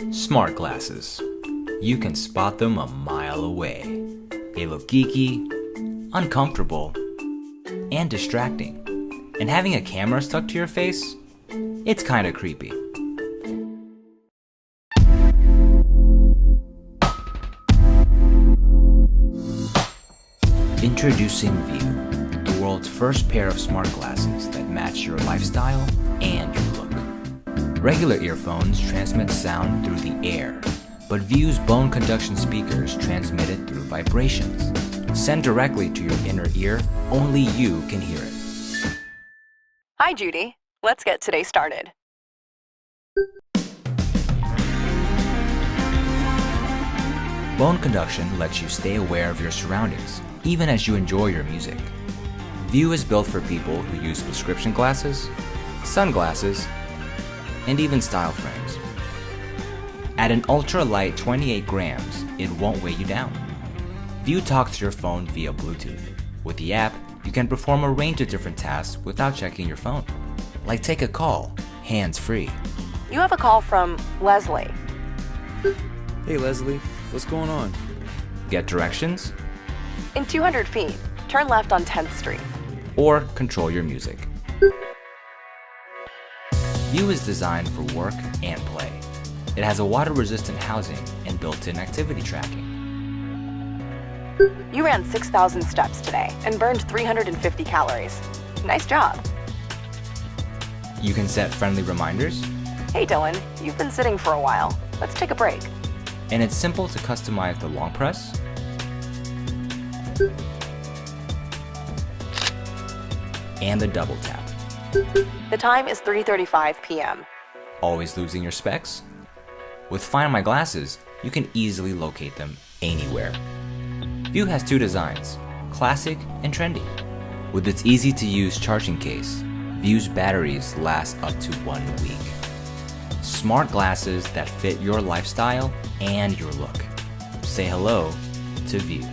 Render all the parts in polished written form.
Smart glasses. You can spot them a mile away. They look geeky, uncomfortable, and distracting. And having a camera stuck to your face? It's kinda creepy. Introducing View, the world's first pair of smart glasses that match your lifestyle and your look. Regular earphones transmit sound through the air, but View's bone conduction speakers transmit it through vibrations. Sent directly to your inner ear, only you can hear it. Hi, Judy. Let's get today started. Bone conduction lets you stay aware of your surroundings, even as you enjoy your music. View is built for people who use prescription glasses, sunglasses, and even style frames. At an ultra-light 28 grams, it won't weigh you down. View talks to your phone via Bluetooth. With the app, you can perform a range of different tasks without checking your phone. Like take a call, hands-free. You have a call from Leslie. Hey Leslie, what's going on? Get directions, In 200 feet, turn left on 10th Street. or control your music. View is designed for work and play. It has a water-resistant housing and built-in activity tracking. You ran 6,000 steps today and burned 350 calories. Nice job. You can set friendly reminders, Hey Dylan, you've been sitting for a while. Let's take a break. and it's simple to customize the long press and the double tap. The time is 3:35 p.m. Always losing your specs? With Find My Glasses, you can easily locate them anywhere. View has two designs, classic and trendy. With its easy-to-use charging case, View's batteries last up to 1 week. Smart glasses that fit your lifestyle and your look. Say hello to View.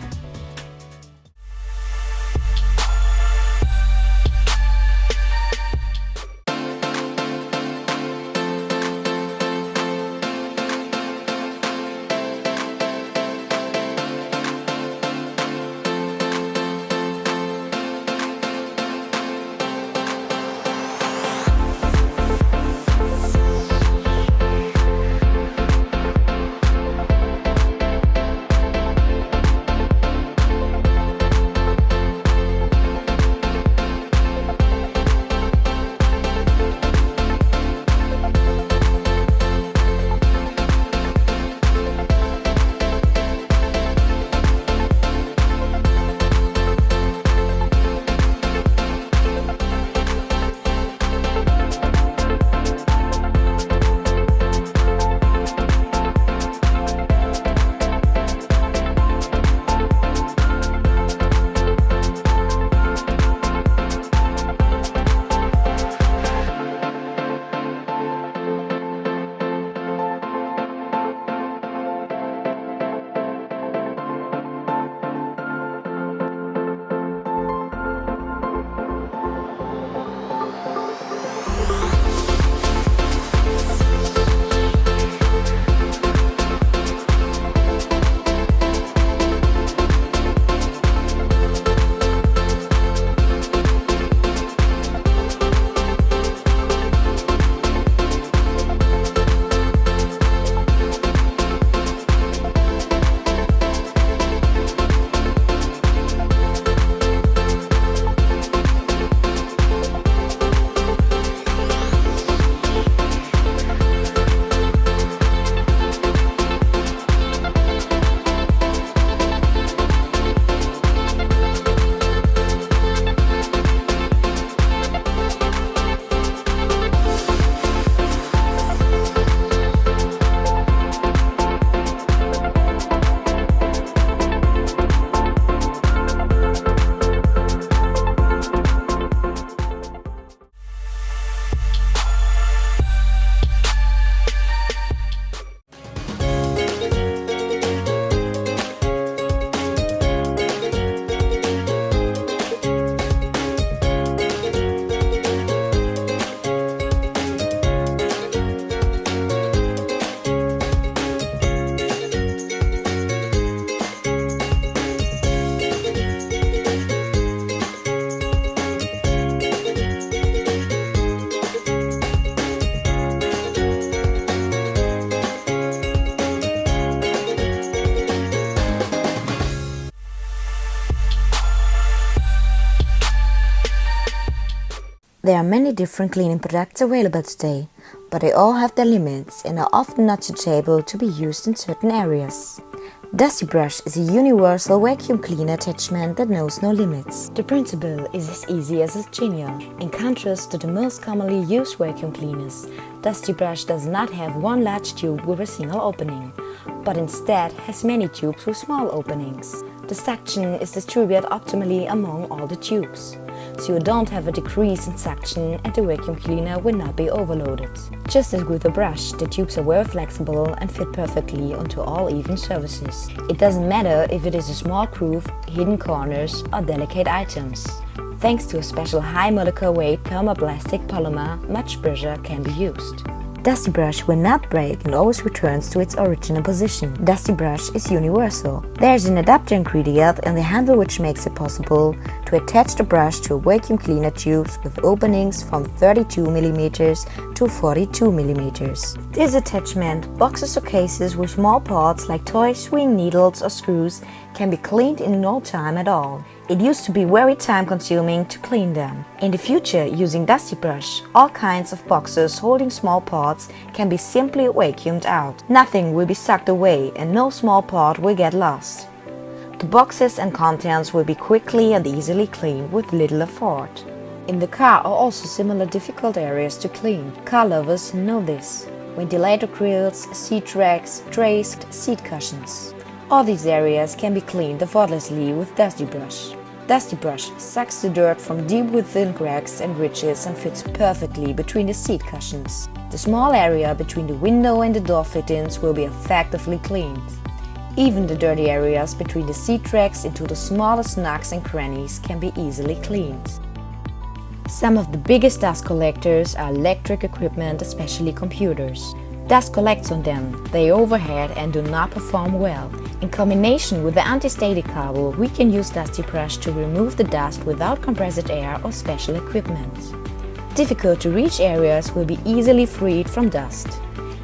There are many different cleaning products available today, but they all have their limits and are often not suitable to be used in certain areas. Dusty Brush is a universal vacuum cleaner attachment that knows no limits. The principle is as easy as it's genial. In contrast to the most commonly used vacuum cleaners, Dusty Brush does not have one large tube with a single opening, but instead has many tubes with small openings. The suction is distributed optimally among all the tubes, so you don't have a decrease in suction and the vacuum cleaner will not be overloaded. Just as with a brush, the tubes are very flexible and fit perfectly onto all even surfaces. It doesn't matter if it is a small groove, hidden corners or delicate items. Thanks to a special high molecular weight thermoplastic polymer, much pressure can be used. Dusty Brush will not break and always returns to its original position. Dusty Brush is universal. There is an adapter ingredient in the handle which makes it possible to attach the brush to a vacuum cleaner tubes with openings from 32mm to 42mm. This attachment, boxes or cases with small parts like toys, sewing needles or screws, can be cleaned in no time at all. It used to be very time-consuming to clean them. In the future, using Dusty Brush, all kinds of boxes holding small parts can be simply vacuumed out. Nothing will be sucked away and no small part will get lost. The boxes and contents will be quickly and easily cleaned with little effort. In the car are also similar difficult areas to clean. Car lovers know this. Ventilator grills, seat racks, trays, seat cushions. All these areas can be cleaned effortlessly with Dusty Brush. Dusty Brush sucks the dirt from deep within cracks and ridges and fits perfectly between the seat cushions. The small area between the window and the door fittings will be effectively cleaned. Even the dirty areas between the seat tracks into the smallest nooks and crannies can be easily cleaned. Some of the biggest dust collectors are electric equipment, especially computers. Dust collects on them, they overheat and do not perform well. In combination with the anti-static cable, we can use Dusty Brush to remove the dust without compressed air or special equipment. Difficult to reach areas will be easily freed from dust.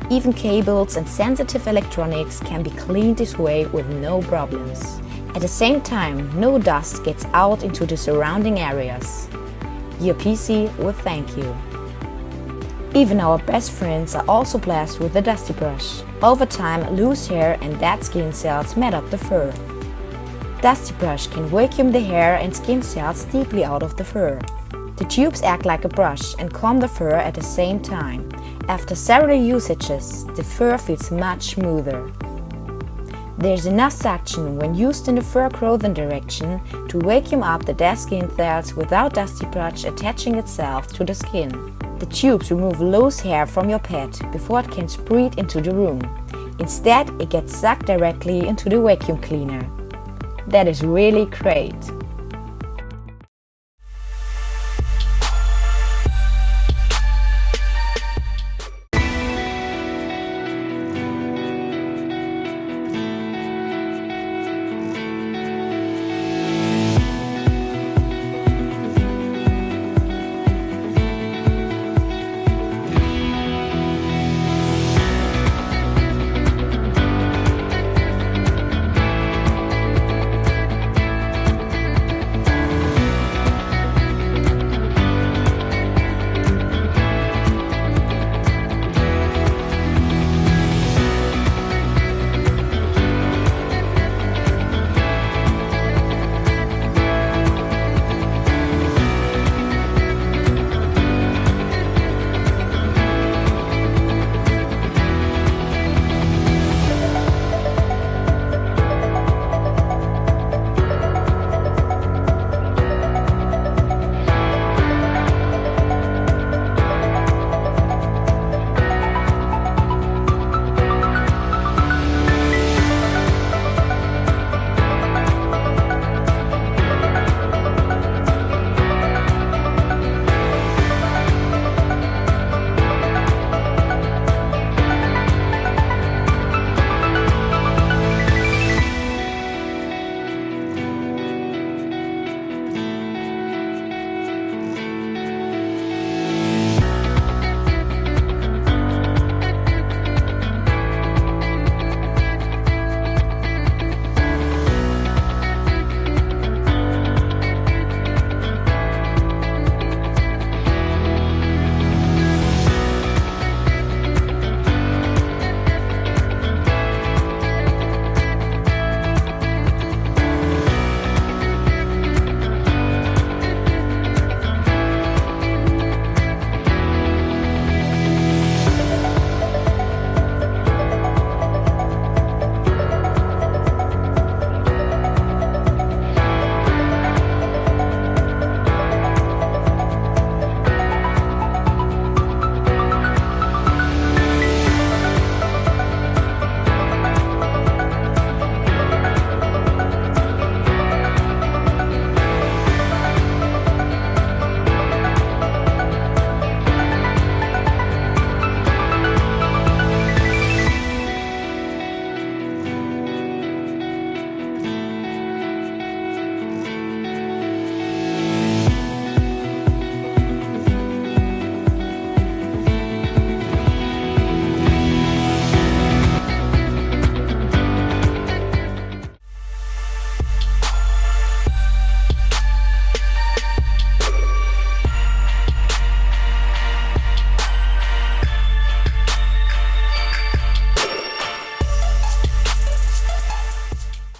Even cables and sensitive electronics can be cleaned this way with no problems. At the same time, no dust gets out into the surrounding areas. Your PC will thank you. Even our best friends are also blessed with the Dusty Brush. Over time, loose hair and dead skin cells mat up the fur. Dusty Brush can vacuum the hair and skin cells deeply out of the fur. The tubes act like a brush and comb the fur at the same time. After several usages, the fur feels much smoother. There's enough suction when used in the fur growth direction to vacuum up the dead skin cells without Dusty Brush attaching itself to the skin. The tubes remove loose hair from your pet before it can spread into the room. Instead, it gets sucked directly into the vacuum cleaner. That is really great!